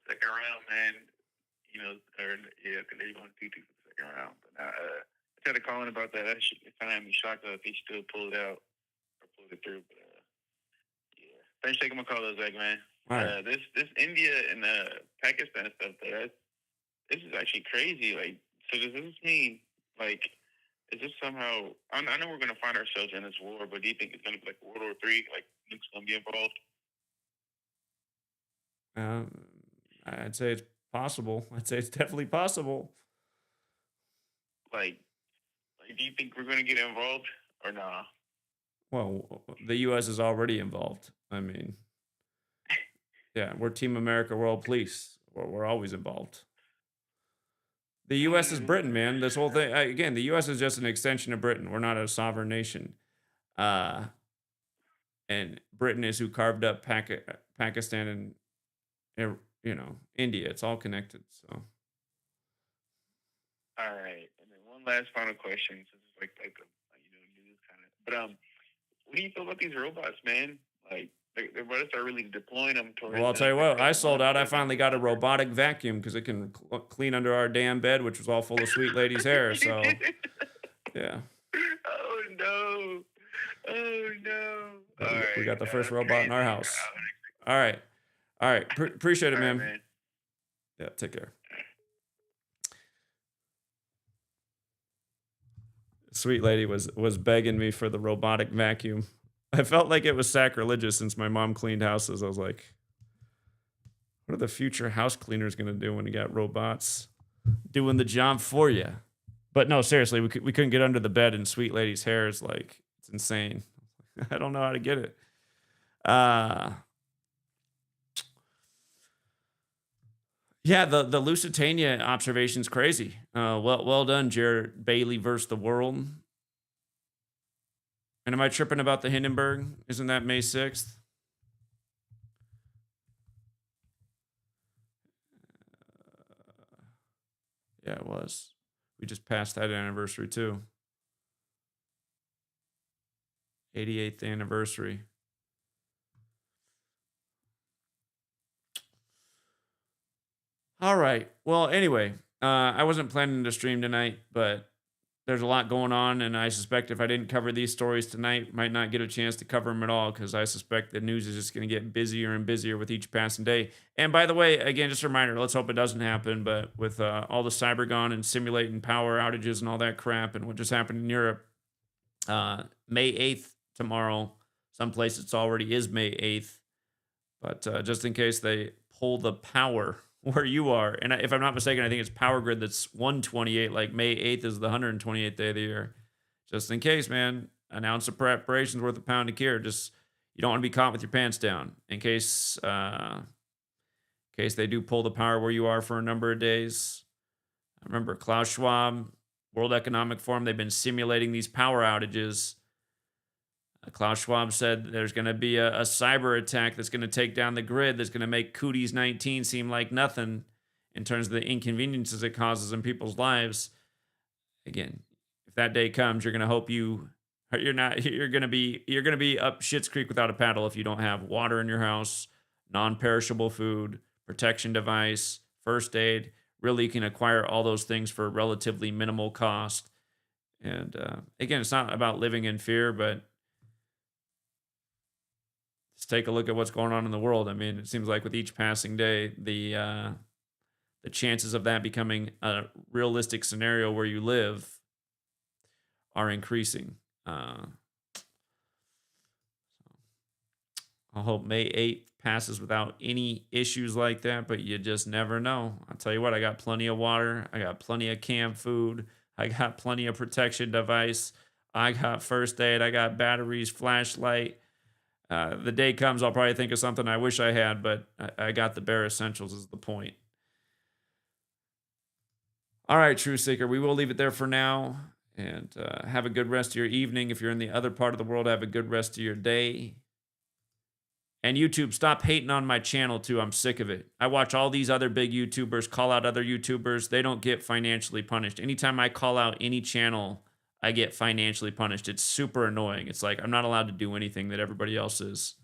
second round, man, you know, I think they're going 2-2 for the second round. But now, I tried to call in about that. That shit kind of had me shocked that they still pulled it out or pulled it through. But yeah, thanks for taking my call, though, Zach, man. Right. This India and Pakistan stuff, this is actually crazy. Like, so does this mean, like, is this somehow? I know we're going to find ourselves in this war, but do you think it's going to be like World War III? Like nukes going to be involved? I'd say it's possible. I'd say it's definitely possible. Like, do you think we're going to get involved or nah? Well, the U.S. is already involved. I mean, yeah, we're Team America World Police. We're always involved. The U.S. is Britain, man. This whole thing, again, the U.S. is just an extension of Britain. We're not a sovereign nation. And Britain is who carved up Pakistan and, you know, India. It's all connected, so. All right. And then one last final question. So it's like you know, news kind of. But what do you feel about these robots, man? Like, they're about to start really deploying them towards. Well, I'll tell you what. I sold out. I finally got a robotic vacuum because it can clean under our damn bed, which was all full of sweet lady's hair. So, yeah. Oh no! Oh no! All right. We got the first robot in our house. All right. All right. Appreciate it, man. Right, man. Yeah. Take care. Sweet lady was begging me for the robotic vacuum. I felt like it was sacrilegious since my mom cleaned houses. I was like, what are the future house cleaners going to do when you got robots doing the job for you? But no, seriously, we couldn't get under the bed, and sweet lady's hair is like, it's insane. I don't know how to get it. Yeah, the Lusitania observation's crazy. Well done, Jared Bailey versus the World. And am I tripping about the Hindenburg? Isn't that May 6th? Yeah, it was. We just passed that anniversary too. 88th anniversary. All right. Well, anyway, I wasn't planning to stream tonight, but there's a lot going on, and I suspect if I didn't cover these stories tonight, might not get a chance to cover them at all, because I suspect the news is just going to get busier and busier with each passing day. And by the way, again, just a reminder, let's hope it doesn't happen, but with all the cyber gone and simulating power outages and all that crap and what just happened in Europe, May 8th tomorrow, Some places it's already is May 8th. But just in case they pull the power where you are, and if I'm not mistaken, I think it's Power Grid that's 128, like May 8th is the 128th day of the year. Just in case, man, an ounce of preparation's worth a pound of cure. Just, you don't want to be caught with your pants down in case they do pull the power where you are for a number of days. I remember Klaus Schwab, World Economic Forum, they've been simulating these power outages. Klaus Schwab said there's going to be a cyber attack that's going to take down the grid, that's going to make Cooties 19 seem like nothing in terms of the inconveniences it causes in people's lives. Again, if that day comes, you're going to hope you're going to be up Schitt's Creek without a paddle if you don't have water in your house, non-perishable food, protection device, first aid. Really, you can acquire all those things for relatively minimal cost. And again, it's not about living in fear, but just take a look at what's going on in the world. I mean, it seems like with each passing day, the chances of that becoming a realistic scenario where you live are increasing. I hope May 8th passes without any issues like that, but you just never know. I'll tell you what, I got plenty of water. I got plenty of canned food. I got plenty of protection device. I got first aid. I got batteries, flashlight. The day comes, I'll probably think of something I wish I had, but I got the bare essentials is the point. All right, True Seeker, we will leave it there for now. And have a good rest of your evening. If you're in the other part of the world, have a good rest of your day. And YouTube, stop hating on my channel too. I'm sick of it. I watch all these other big YouTubers call out other YouTubers. They don't get financially punished. Anytime I call out any channel, I get financially punished. It's super annoying. It's like I'm not allowed to do anything that everybody else is.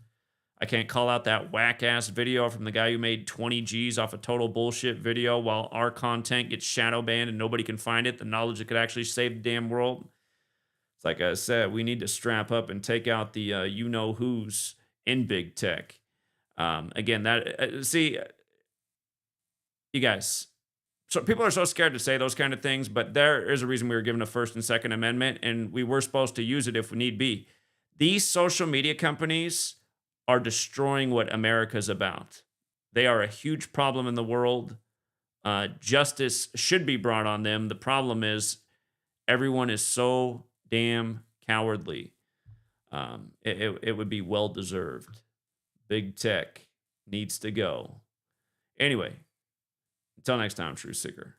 I can't call out that whack-ass video from the guy who made 20 G's off a total bullshit video while our content gets shadow banned and nobody can find it, the knowledge that could actually save the damn world. It's like I said, we need to strap up and take out the you-know-who's in big tech. Again, see, you guys, so people are so scared to say those kind of things, but there is a reason we were given a First and Second Amendment, and we were supposed to use it if we need be. These social media companies are destroying what America's about. They are a huge problem in the world. Justice should be brought on them. The problem is everyone is so damn cowardly. It would be well-deserved. Big tech needs to go. Anyway, until next time, True Seeker.